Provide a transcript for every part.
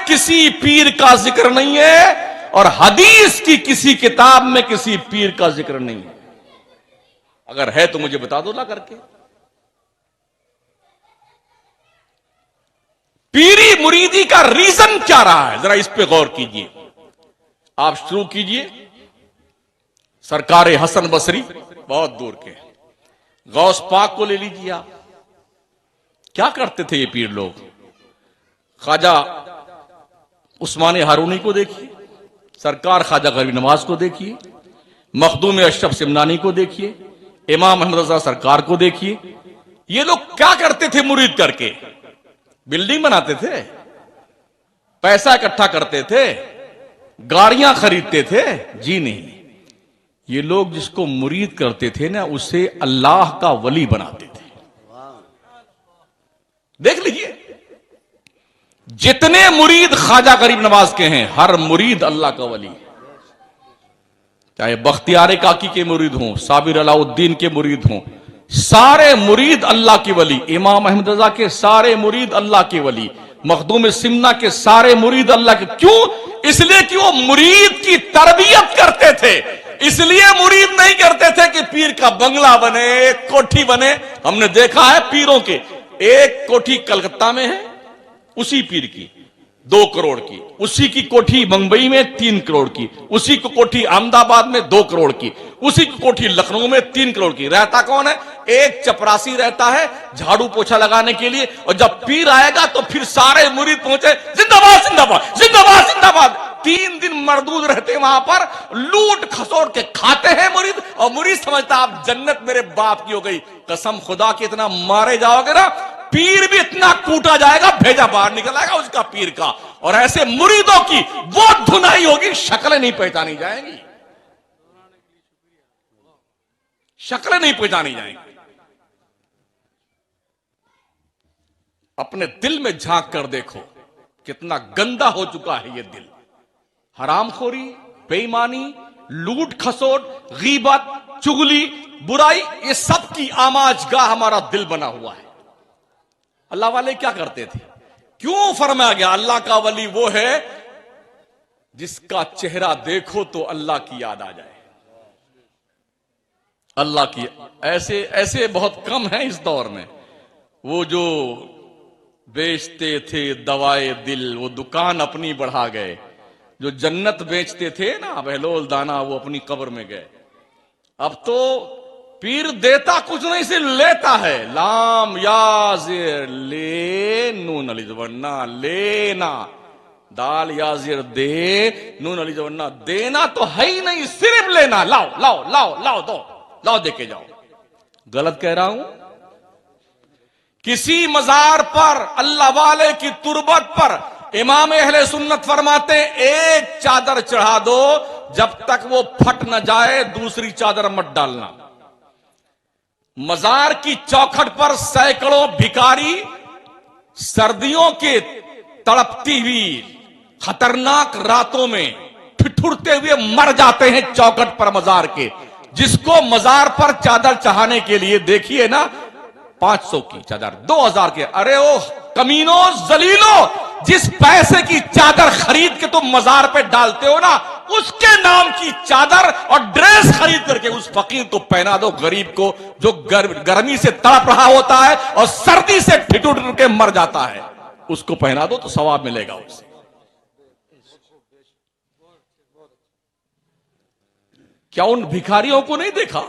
کسی پیر کا ذکر نہیں ہے اور حدیث کی کسی کتاب میں کسی پیر کا ذکر نہیں ہے. اگر ہے تو مجھے بتا دو لا کر کے. پیری مریدی کا ریزن کیا رہا ہے ذرا اس پہ غور کیجئے. آپ شروع کیجئے. سرکار حسن بصری بہت دور کے, غوث پاک کو لے لیجئے. آپ کیا کرتے تھے یہ پیر لوگ؟ خواجہ عثمان ہارونی کو دیکھیے, سرکار خواجہ غریب نواز کو دیکھیے, مخدوم اشرف سمنانی کو دیکھیے, امام احمد رضا سرکار کو دیکھیے. یہ لوگ کیا کرتے تھے مرید کر کے؟ بلڈنگ بناتے تھے, پیسہ اکٹھا کرتے تھے, گاڑیاں خریدتے تھے؟ جی نہیں. یہ لوگ جس کو مرید کرتے تھے نا اسے اللہ کا ولی بناتے تھے. دیکھ لیجئے جتنے مرید خواجہ غریب نواز کے ہیں ہر مرید اللہ کا ولی ہے. چاہے بختیار کاکی کے مرید ہوں, صابر علاء الدین کے مرید ہوں, سارے مرید اللہ کے ولی. امام احمد رضا کے سارے مرید اللہ کے ولی, مخدوم سمنا کے سارے مرید اللہ کے. کیوں؟ اس لیے کہ وہ مرید کی تربیت کرتے تھے. اس لیے مرید نہیں کرتے تھے کہ پیر کا بنگلہ بنے, ایک کوٹھی بنے. ہم نے دیکھا ہے پیروں کے, ایک کوٹھی کلکتہ میں ہے اسی پیر کی 2 کروڑ کی, اسی کی کوٹھی ممبئی میں 3 کروڑ کی, اسی کی کوٹھی احمد آباد میں 2 کروڑ کی, اسی کی کوٹھی لکھنؤ میں 3 کروڑ کی. رہتا کون ہے؟ ایک چپراسی رہتا ہے جھاڑو پوچھا لگانے کے لیے. اور جب پیر آئے گا تو پھر سارے مرید پہنچے, زندہ باد زندہ باد زندہ باد زندہ باد. 3 دن مردود رہتے وہاں پر, لوٹ کھسوڑ کے کھاتے ہیں مرید. اور مرید سمجھتا آپ جنت میرے باپ کی ہو گئی. قسم خدا کی اتنا مارے جاؤ گے نا, پیر بھی اتنا کوٹا جائے گا, بھیجا باہر نکل آئے گا اس کا پیر کا. اور ایسے مریدوں کی وہ دھنائی ہوگی, شکلیں نہیں پہچانی جائیں گی, شکلیں نہیں پہچانی جائیں گی. اپنے دل میں جھانک کر دیکھو کتنا گندا ہو چکا ہے یہ دل. حرام خوری, بے ایمانی, لوٹ کھسوٹ, غیبت, چغلی, برائی, یہ سب کی آماج گاہ ہمارا دل بنا ہوا ہے. اللہ والے کیا کرتے تھے؟ کیوں فرمایا گیا اللہ کا ولی وہ ہے جس کا چہرہ دیکھو تو اللہ کی یاد آ جائے. اللہ کی ایسے بہت کم ہیں اس دور میں. وہ جو بیچتے تھے دوائے دل وہ دکان اپنی بڑھا گئے. جو جنت بیچتے تھے نا بہلول دانا, وہ اپنی قبر میں گئے. اب تو پیر دیتا کچھ نہیں سے لیتا ہے. لام یا زیر لے نون علی زبرنا لینا, دال یا زیر دے نون علی زبرنا دینا تو ہے ہی نہیں, صرف لینا. لاؤ لاؤ لاؤ لاؤ دو, لاؤ دے کے جاؤ. غلط کہہ رہا ہوں؟ کسی مزار پر اللہ والے کی تربت پر امام اہل سنت فرماتے ایک چادر چڑھا دو, جب تک وہ پھٹ نہ جائے دوسری چادر مت ڈالنا. مزار کی چوکھٹ پر سینکڑوں بھکاری سردیوں کے تڑپتی ہوئی خطرناک راتوں میں ٹھٹھرتے ہوئے مر جاتے ہیں چوکھٹ پر مزار کے. جس کو مزار پر چادر چڑھانے کے لیے دیکھیے نا 500 کی چادر, 2000 کے. ارے او کمینوں ذلیلوں, جس پیسے کی چادر خرید کے تم مزار پہ ڈالتے ہو نا اس کے نام کی چادر اور ڈریس خرید کر کے اس فقیر کو پہنا دو, غریب کو جو گرمی سے تڑپ رہا ہوتا ہے اور سردی سے ٹھٹر کے مر جاتا ہے, اس کو پہنا دو تو ثواب ملے گا اسے. کیا ان بھکاریوں کو نہیں دیکھا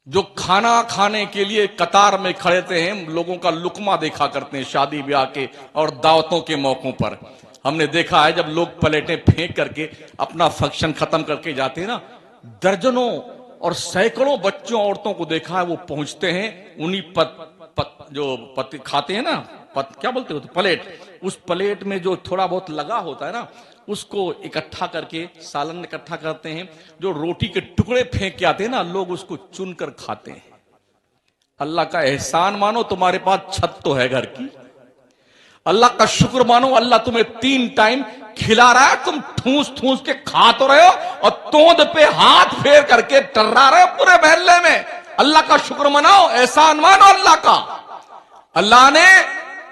جو کھانا کھانے کے لیے قطار میں کھڑے ہیں, لوگوں کا لقمہ دیکھا کرتے ہیں شادی بیاہ کے اور دعوتوں کے موقعوں پر. ہم نے دیکھا ہے جب لوگ پلیٹیں پھینک کر کے اپنا فنکشن ختم کر کے جاتے ہیں نا, درجنوں اور سینکڑوں بچوں عورتوں کو دیکھا ہے وہ پہنچتے ہیں انہی جو کھاتے ہیں نا, کیا بولتے ہو پلیٹ, اس پلیٹ میں جو تھوڑا بہت لگا ہوتا ہے نا اس کو اکٹھا کر کے سالن اکٹھا کرتے ہیں. جو روٹی کے ٹکڑے پھینک کے آتے ہیں نا لوگ اس کو چن کر کھاتے ہیں. اللہ کا احسان مانو تمہارے پاس چھت تو ہے گھر کی. اللہ کا شکر مانو اللہ تمہیں 3 ٹائم کھلا رہا ہے, تم ٹھونس ٹھونس کے کھا تو رہے ہو اور توند پہ ہاتھ پھیر کر کے ٹرا رہے ہو پورے محلے میں. اللہ کا شکر مناؤ, احسان مانو اللہ کا. اللہ نے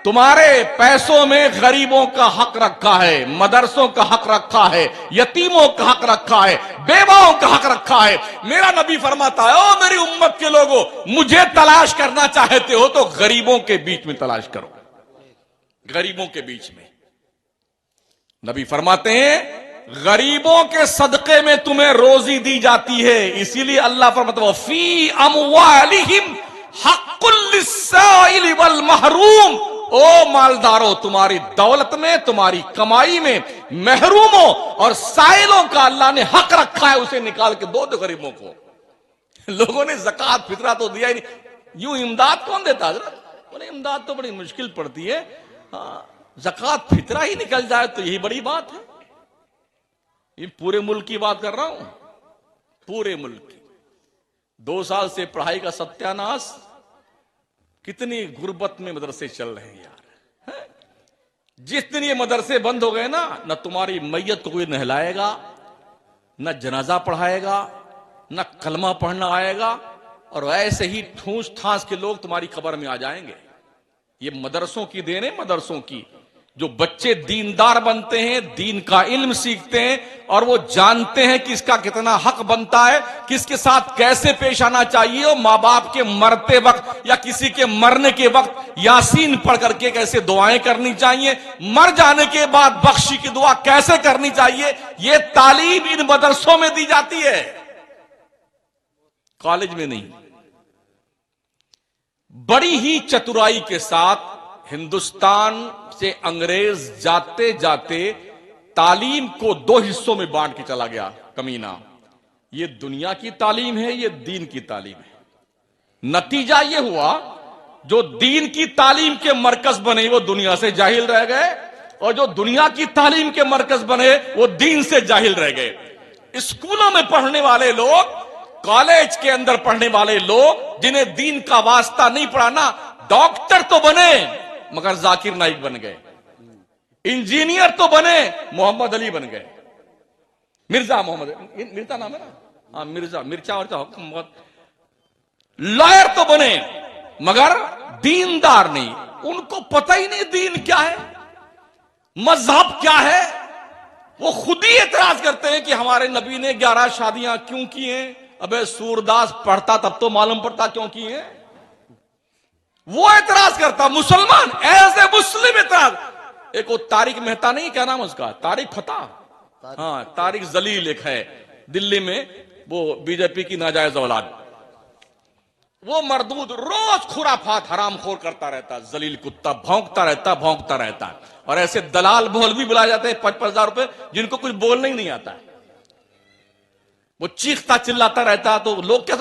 تمہارے پیسوں میں غریبوں کا حق رکھا ہے، مدرسوں کا حق رکھا ہے، یتیموں کا حق رکھا ہے، بیواؤں کا حق رکھا ہے۔ میرا نبی فرماتا ہے، او میری امت کے لوگوں، مجھے تلاش کرنا چاہتے ہو تو غریبوں کے بیچ میں تلاش کرو، غریبوں کے بیچ میں۔ نبی فرماتے ہیں غریبوں کے صدقے میں تمہیں روزی دی جاتی ہے، اسی لیے اللہ فرماتا ہے فی اموالہم حق للسائل والمحروم۔ او مالداروں، تمہاری دولت میں، تمہاری کمائی میں محروموں اور سائلوں کا اللہ نے حق رکھا ہے، اسے نکال کے دو غریبوں کو۔ لوگوں نے زکوٰۃ فطرہ تو دیا ہی نہیں، یوں امداد کون دیتا حضرت؟ بولے امداد تو بڑی مشکل پڑتی ہے، زکوٰۃ فطرہ ہی نکل جائے تو یہی بڑی بات ہے۔ یہ پورے ملک کی بات کر رہا ہوں، پورے ملک کی۔ 2 سال سے پڑھائی کا ستیاناش، کتنی غربت میں مدرسے چل رہے ہیں یار۔ جس دن یہ مدرسے بند ہو گئے نا، نہ تمہاری میت کو کوئی نہلائے گا، نہ جنازہ پڑھائے گا، نہ کلمہ پڑھنا آئے گا، اور ایسے ہی ٹھونس ٹھانس کے لوگ تمہاری قبر میں آ جائیں گے۔ یہ مدرسوں کی دین ہے، مدرسوں کی۔ جو بچے دیندار بنتے ہیں، دین کا علم سیکھتے ہیں، اور وہ جانتے ہیں کہ اس کا کتنا حق بنتا ہے، کس کے ساتھ کیسے پیش آنا چاہیے، اور ماں باپ کے مرتے وقت یا کسی کے مرنے کے وقت یاسین پڑھ کر کے کیسے دعائیں کرنی چاہیے، مر جانے کے بعد بخشی کی دعا کیسے کرنی چاہیے، یہ تعلیم ان مدرسوں میں دی جاتی ہے، کالج میں نہیں۔ بڑی ہی چترائی کے ساتھ ہندوستان سے انگریز جاتے جاتے تعلیم کو 2 حصوں میں بانٹ کے چلا گیا کمینہ۔ یہ دنیا کی تعلیم ہے، یہ دین کی تعلیم ہے۔ نتیجہ یہ ہوا جو دین کی تعلیم کے مرکز بنے وہ دنیا سے جاہل رہ گئے، اور جو دنیا کی تعلیم کے مرکز بنے وہ دین سے جاہل رہ گئے۔ اسکولوں میں پڑھنے والے لوگ، کالج کے اندر پڑھنے والے لوگ جنہیں دین کا واسطہ نہیں پڑھانا، ڈاکٹر تو بنے مگر ذاکر نائک بن گئے، انجینئر تو بنے محمد علی بن گئے، مرزا محمد، مرزا نام ہے نا، ہاں مرزا، مرچا ورچا حکم، لائر تو بنے مگر دیندار نہیں۔ ان کو پتہ ہی نہیں دین کیا ہے، مذہب کیا ہے۔ وہ خود ہی اعتراض کرتے ہیں کہ ہمارے نبی نے 11 شادیاں کیوں کی ہیں؟ ابے سورداس پڑھتا تب تو معلوم پڑتا کیوں کی ہیں۔ وہ اعتراض کرتا، مسلمان ایسے مسلم اعتراض۔ ایک وہ طارق مہتا نہیں، کیا نام اس کا، طارق فتح، ہاں طارق ذلیل ایک ہے دلی میں، وہ بی جے پی کی ناجائز اولاد، وہ مردود روز خرافات حرام خور کرتا رہتا، ذلیل کتا، بھونکتا رہتا، اور ایسے دلال بول بھی بلائے جاتے ہیں 5,000 روپے، جن کو کچھ بولنا ہی نہیں آتا ہے۔ وہ چیختا چلاتا رہتا، تو لوگ کیا